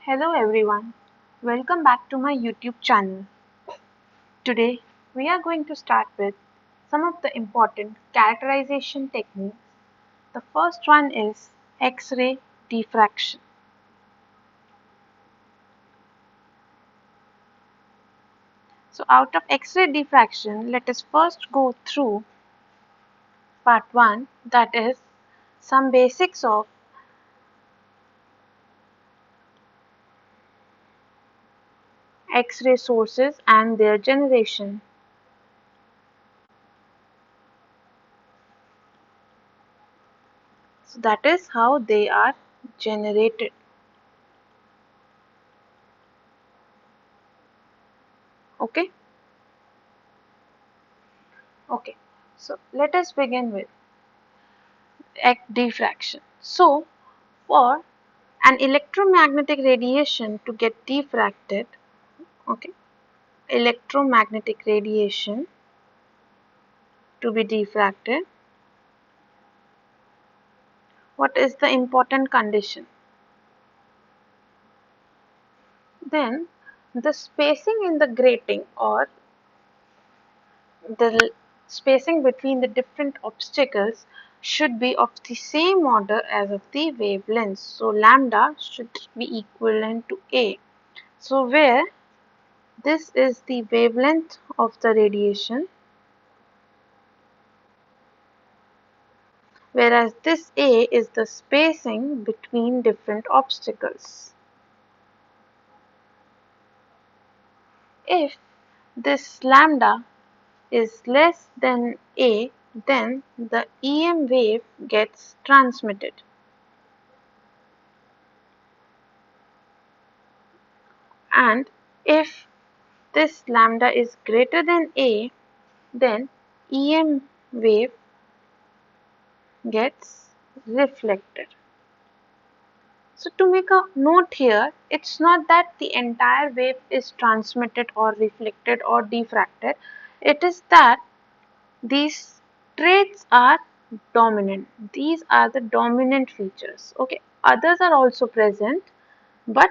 Hello everyone, welcome back to my YouTube channel. Today we are going to start with some of the important characterization techniques. The first one is X-ray diffraction. So out of X-ray diffraction, let us first go through part 1, that is some basics of X-ray sources and their generation. So that is how they are generated. Okay? Okay. So let us begin with diffraction. So for an electromagnetic radiation to get diffracted, okay, electromagnetic radiation to be diffracted, what is the important condition? Then the spacing in the grating, or the spacing between the different obstacles, should be of the same order as of the wavelengths. So lambda should be equivalent to A. So where this is the wavelength of the radiation, whereas this A is the spacing between different obstacles. If this lambda is less than A, then the EM wave gets transmitted. And if this lambda is greater than A, then EM wave gets reflected. So to make a note here, it's not that the entire wave is transmitted or reflected or diffracted. It is that these traits are dominant. These are the dominant features. Okay, others are also present, but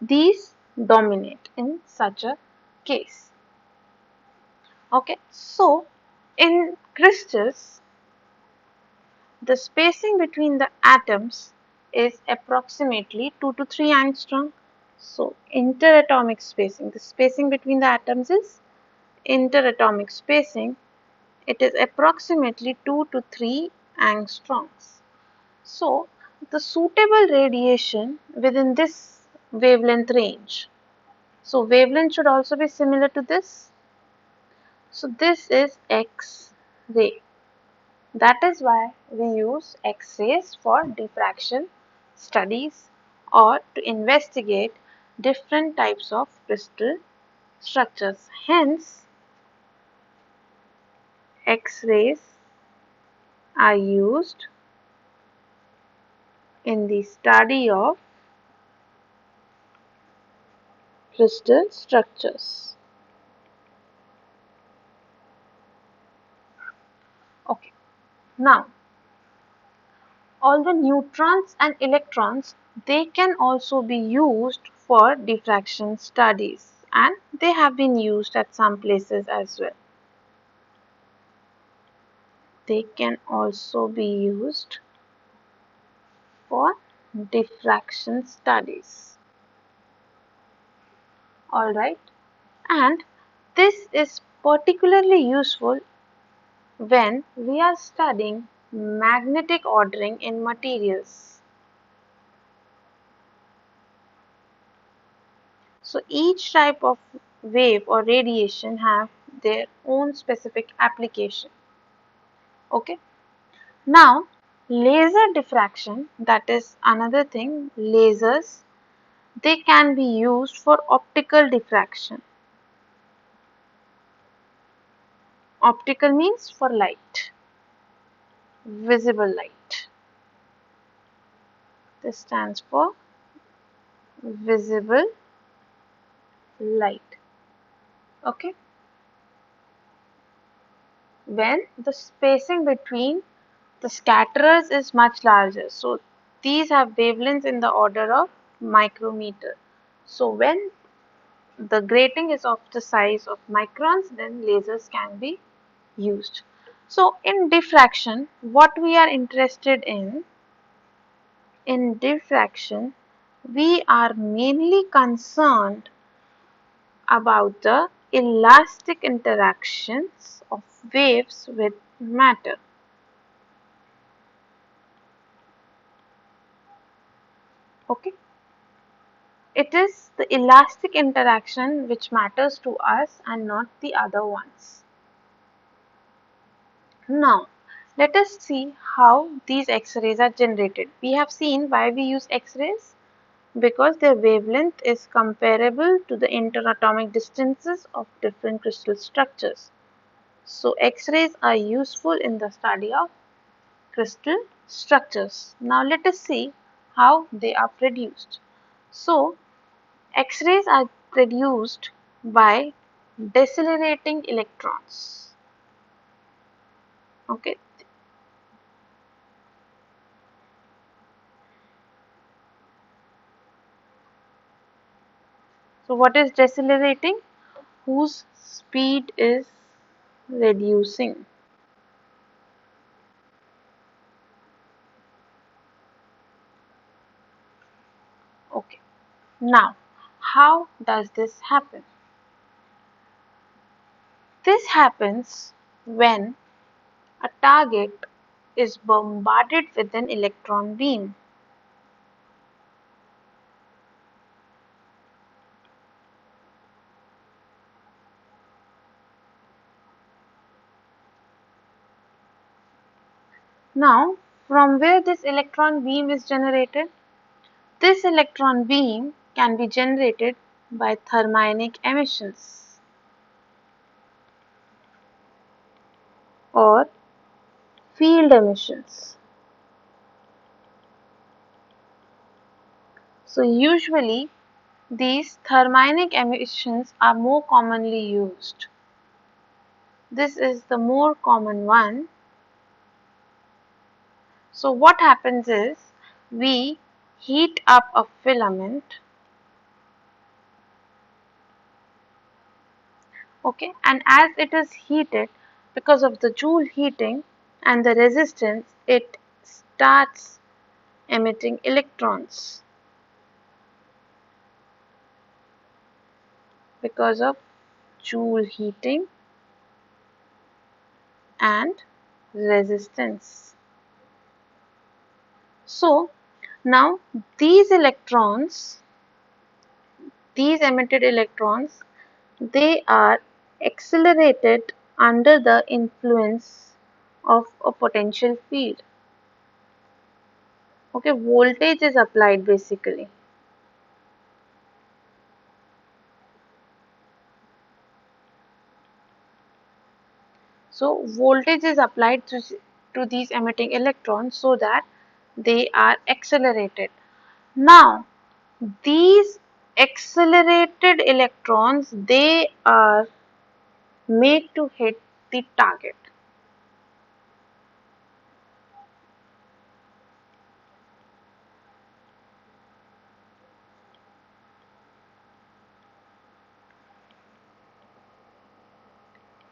these dominate in such a case. Okay, so in crystals, the spacing between the atoms is approximately 2 to 3 angstrom. So interatomic spacing, the spacing between the atoms is interatomic spacing. It is approximately 2 to 3 angstroms. So the suitable radiation within this wavelength range. So wavelength should also be similar to this. So this is X-ray. That is why we use X-rays for diffraction studies or to investigate different types of crystal structures. Hence, X-rays are used in the study of crystal structures. Okay, now although neutrons and electrons, they can also be used for diffraction studies, and they have been used at some places as well. They can also be used for diffraction studies. Alright, and this is particularly useful when we are studying magnetic ordering in materials. So each type of wave or radiation have their own specific application. Okay. Now laser diffraction, that is another thing. Lasers, they can be used for optical diffraction. Optical means for light, visible light. This stands for visible light. Okay. When the spacing between the scatterers is much larger. So these have wavelengths in the order of micrometer. So when the grating is of the size of microns, then lasers can be used. So in diffraction, what we are interested in diffraction, we are mainly concerned about the elastic interactions of waves with matter. Okay, it is the elastic interaction which matters to us and not the other ones. Now, let us see how these X-rays are generated. We have seen why we use X-rays, because their wavelength is comparable to the interatomic distances of different crystal structures. So X-rays are useful in the study of crystal structures. Now let us see how they are produced. So X-rays are produced by decelerating electrons. Okay. So what is decelerating? Whose speed is reducing. Okay. Now, how does this happen? This happens when a target is bombarded with an electron beam. Now, from where this electron beam is generated? This electron beam can be generated by thermionic emissions or field emissions. So usually these thermionic emissions are more commonly used. This is the more common one. So what happens is we heat up a filament, okay, and as it is heated, because of the Joule heating and the resistance, it starts emitting electrons because of Joule heating and resistance. So now these electrons, these emitted electrons, they are accelerated under the influence of a potential field. Okay, voltage is applied basically. So voltage is applied to these emitting electrons so that they are accelerated. Now these accelerated electrons, they are made to hit the target.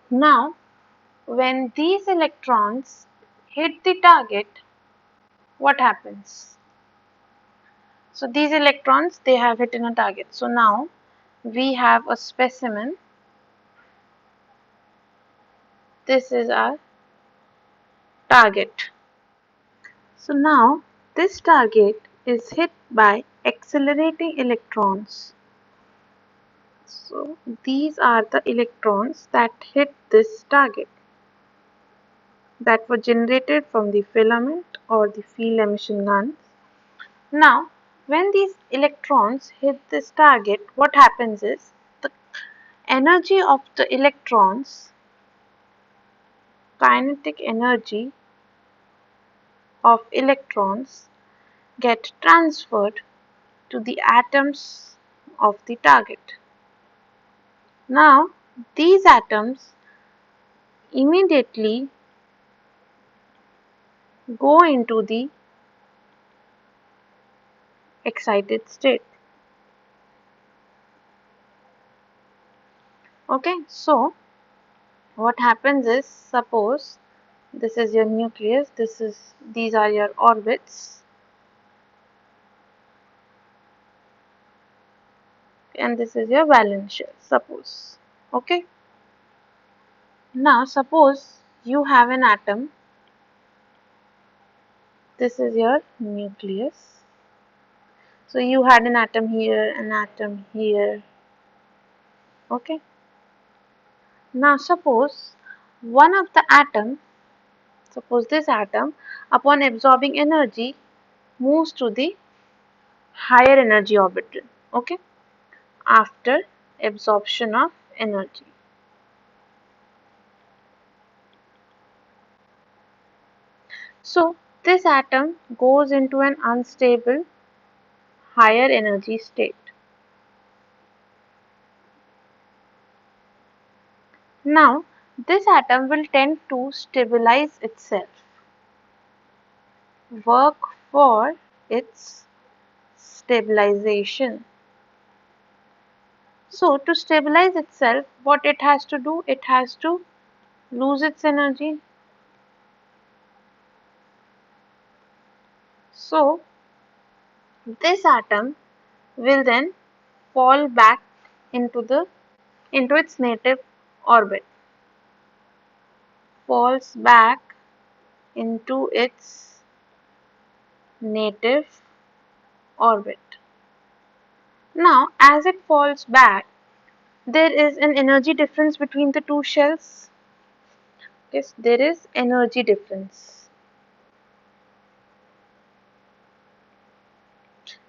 Now when these electrons hit the target, what happens? So these electrons, they have hit in a target. So now we have a specimen. This is our target. So now this target is hit by accelerating electrons. So these are the electrons that hit this target, that were generated from the filament or the field emission guns. Now when these electrons hit this target, what happens is the energy of the electrons, kinetic energy of electrons, get transferred to the atoms of the target. Now these atoms immediately go into the excited state. Okay, so what happens is, suppose this is your nucleus, these are your orbits, and this is your valence shell, suppose. Okay, now suppose you have an atom. This is your nucleus. So you had an atom here, an atom here. Okay, now suppose one of the atom, suppose this atom, upon absorbing energy, moves to the higher energy orbital. Okay, after absorption of energy. So this atom goes into an unstable higher energy state. Now this atom will tend to stabilize itself, work for its stabilization. So to stabilize itself, what it has to do? It has to lose its energy. So this atom will then fall back into its native orbit, falls back into its native orbit. Now as it falls back, there is an energy difference between the two shells. Yes, there is energy difference.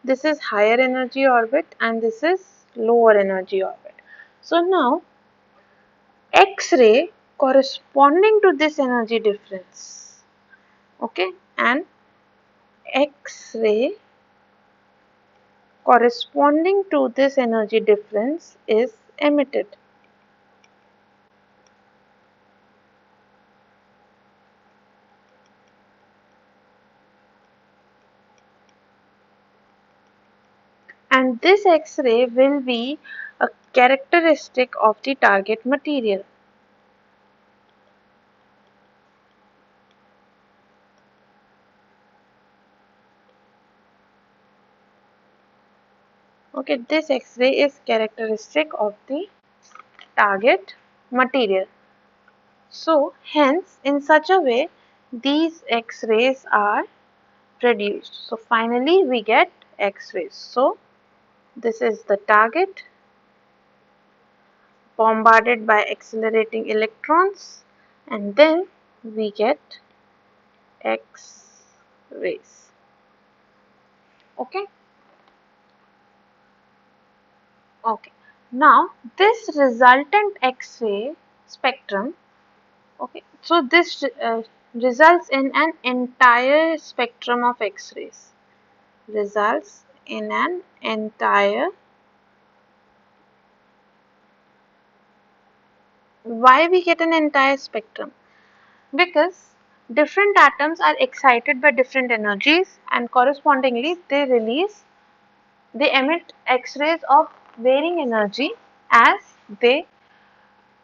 This is higher energy orbit and this is lower energy orbit. So now X-ray corresponding to this energy difference, okay, and X-ray corresponding to this energy difference is emitted. And this X-ray will be a characteristic of the target material. Okay, this X-ray is characteristic of the target material. So, hence, in such a way, these X-rays are produced. So, finally, we get X-rays. So, this is the target bombarded by accelerating electrons, and then we get X-rays. Okay? Okay. Now, this resultant X-ray spectrum, okay, so this results in an entire spectrum of X-rays. Results in an entire. Why we get an entire spectrum? Because different atoms are excited by different energies and correspondingly they emit X-rays of varying energy as they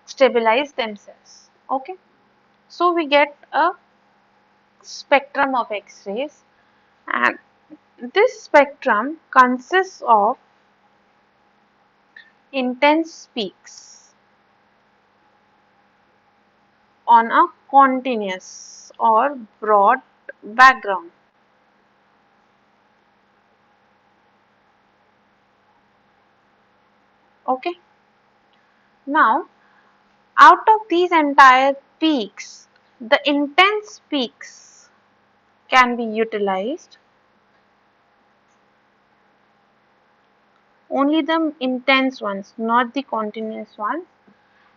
stabilize themselves. Okay, so we get a spectrum of X-rays, and this spectrum consists of intense peaks on a continuous or broad background. Okay, now out of these entire peaks, the intense peaks can be utilized, only the intense ones, not the continuous ones,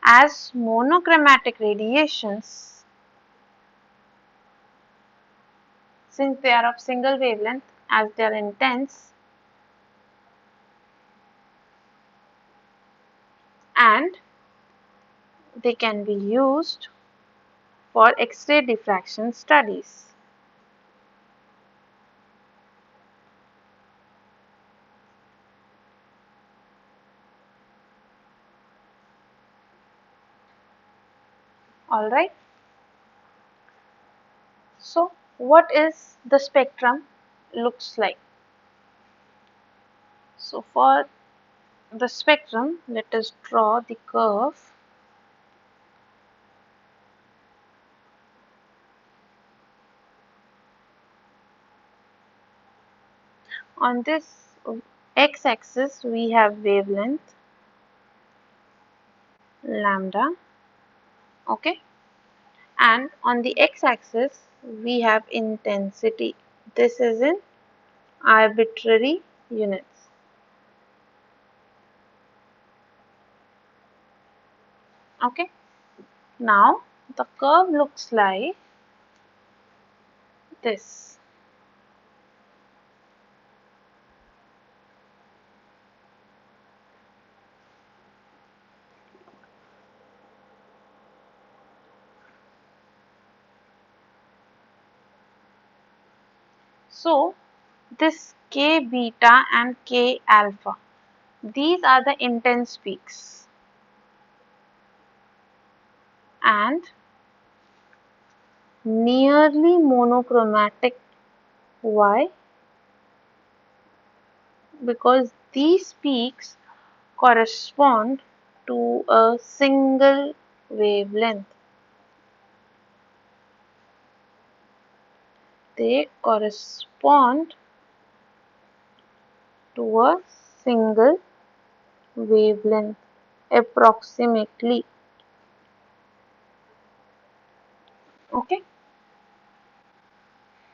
as monochromatic radiations, since they are of single wavelength, as they are intense, and they can be used for X-ray diffraction studies. Alright. So what is the spectrum looks like? So for the spectrum, let us draw the curve. On this x-axis we have wavelength lambda, okay, and on the x-axis we have intensity. This is in arbitrary units. Okay, now the curve looks like this. So this k beta and k alpha, these are the intense peaks, and nearly monochromatic. Why? Because these peaks correspond to a single wavelength. They correspond to a single wavelength approximately. Okay.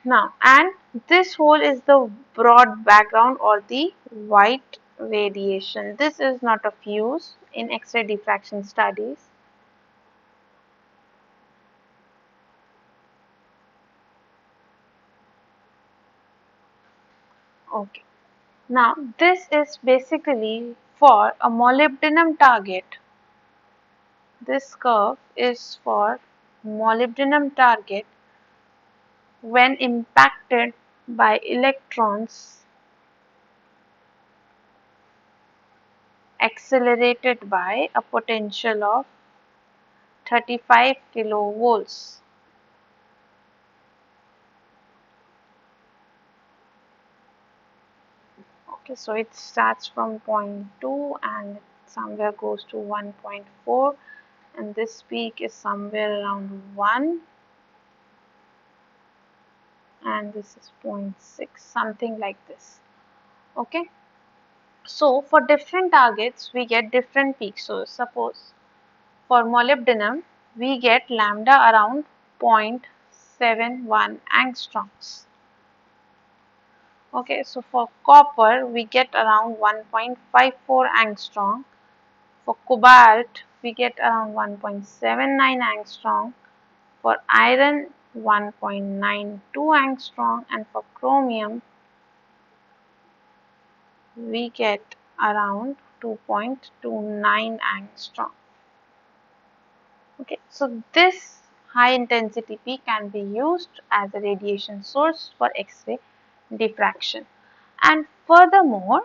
Now, and this whole is the broad background or the white radiation. This is not of use in X-ray diffraction studies. Okay. Now, this is basically for a molybdenum target. This curve is for molybdenum target when impacted by electrons accelerated by a potential of 35 kilovolts. Okay, so it starts from point 2 and somewhere goes to 1.4, and this peak is somewhere around 1, and this is 0.6, something like this. Okay, so for different targets we get different peaks. So suppose for molybdenum we get lambda around 0.71 angstroms. Okay, so for copper we get around 1.54 angstrom. For cobalt we get around 1.79 angstrom. For iron 1.92 angstrom, and for chromium we get around 2.29 angstrom. Okay, so this high intensity peak can be used as a radiation source for X-ray diffraction. And furthermore,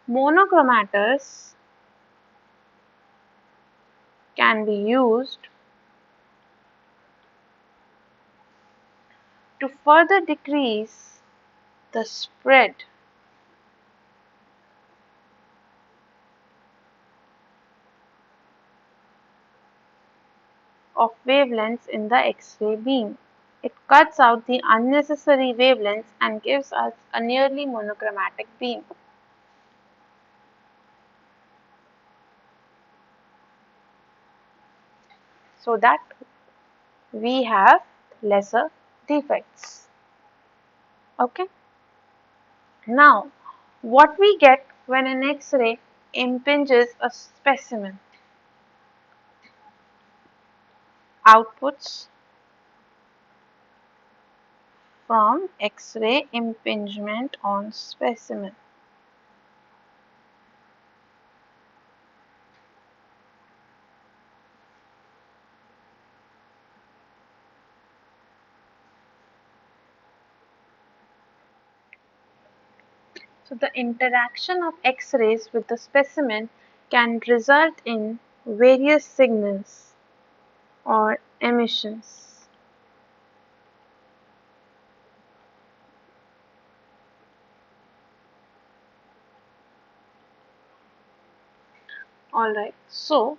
monochromators can be used to further decrease the spread of wavelengths in the X-ray beam. It cuts out the unnecessary wavelengths and gives us a nearly monochromatic beam. So that we have lesser defects. Okay. Now, what we get when an X-ray impinges a specimen? Outputs from X-ray impingement on specimen. So the interaction of X-rays with the specimen can result in various signals or emissions. Alright, so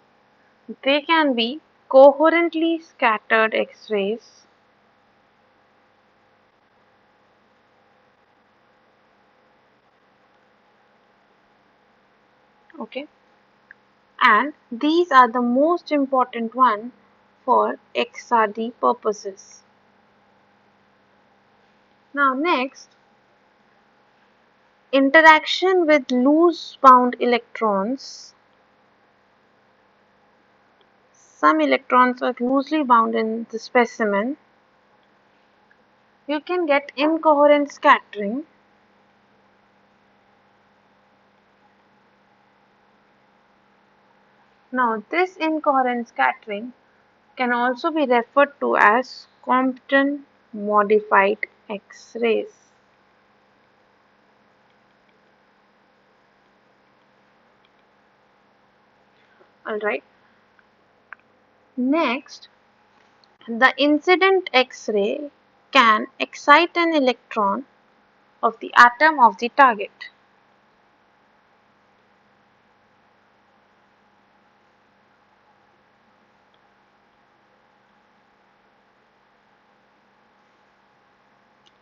they can be coherently scattered X-rays, okay, and these are the most important one for XRD purposes. Now next, interaction with loose bound electrons. Some electrons are loosely bound in the specimen. You can get incoherent scattering. Now this incoherent scattering can also be referred to as Compton modified X-rays. Alright. Next, the incident X-ray can excite an electron of the atom of the target.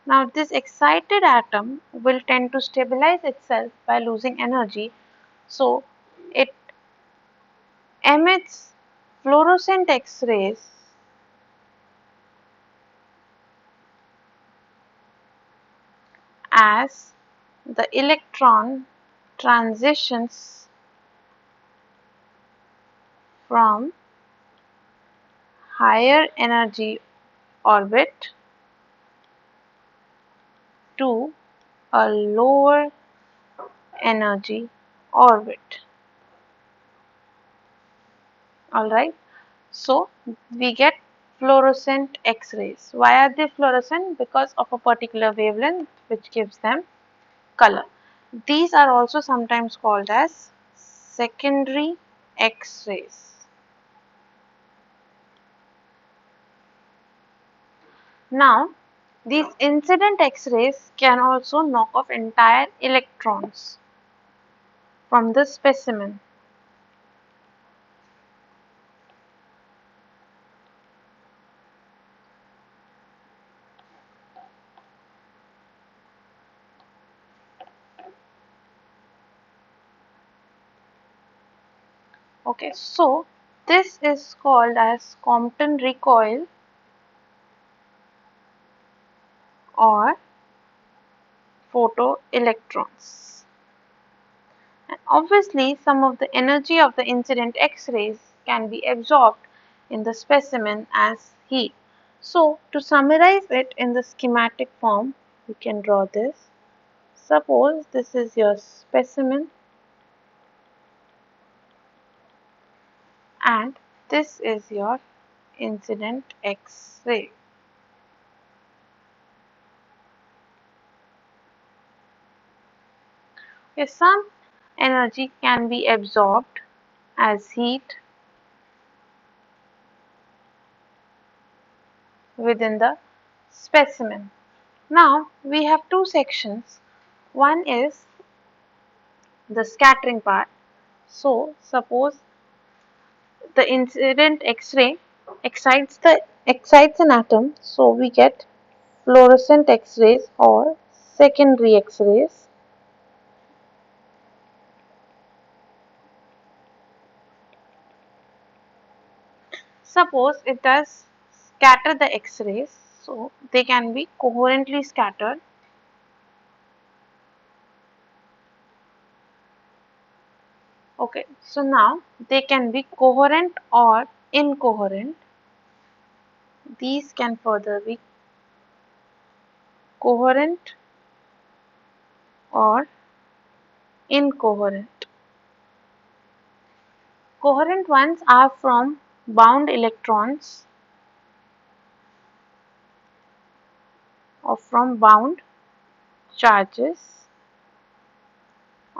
Now this excited atom will tend to stabilize itself by losing energy, so it emits fluorescent X-rays as the electron transitions from higher energy orbit to a lower energy orbit. Alright, so we get fluorescent X-rays. Why are they fluorescent? Because of a particular wavelength which gives them color. These are also sometimes called as secondary X-rays. Now, these incident X-rays can also knock off entire electrons from the specimen. Okay, so this is called as Compton recoil or photoelectrons. And obviously, some of the energy of the incident X-rays can be absorbed in the specimen as heat. So, to summarize it in the schematic form, we can draw this. Suppose this is your specimen and this is your incident X-ray. Okay, some energy can be absorbed as heat within the specimen. Now we have two sections. One is the scattering part. So suppose the incident X-ray excites an atom, so we get fluorescent X-rays or secondary X-rays. Suppose it does scatter the X-rays, so they can be coherently scattered. Okay, so now they can be coherent or incoherent. These can further be coherent or incoherent. Coherent ones are from bound electrons or from bound charges.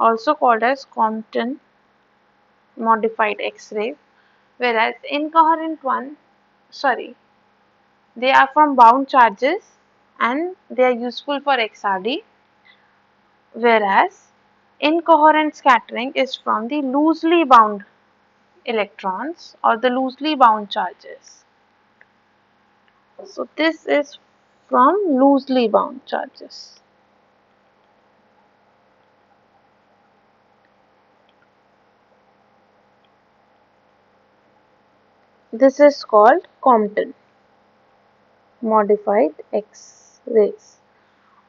also called as Compton modified X-ray, whereas incoherent one, sorry, they are from bound charges and they are useful for XRD, whereas incoherent scattering is from the loosely bound electrons or the loosely bound charges. So this is from loosely bound charges. This is called Compton modified X-rays.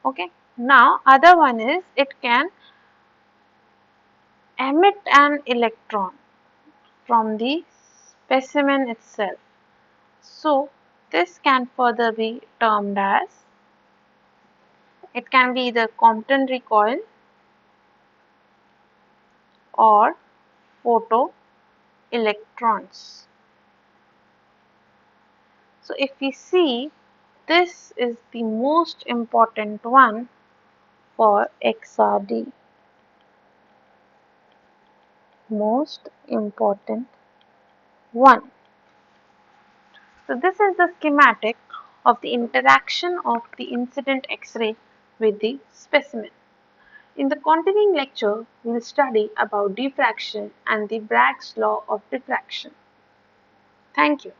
Okay. Now other one is it can emit an electron from the specimen itself. So this can further be termed as, it can be either Compton recoil or photoelectrons. So if we see, this is the most important one for XRD. Most important one. So this is the schematic of the interaction of the incident X-ray with the specimen. In the continuing lecture, we will study about diffraction and the Bragg's law of diffraction. Thank you.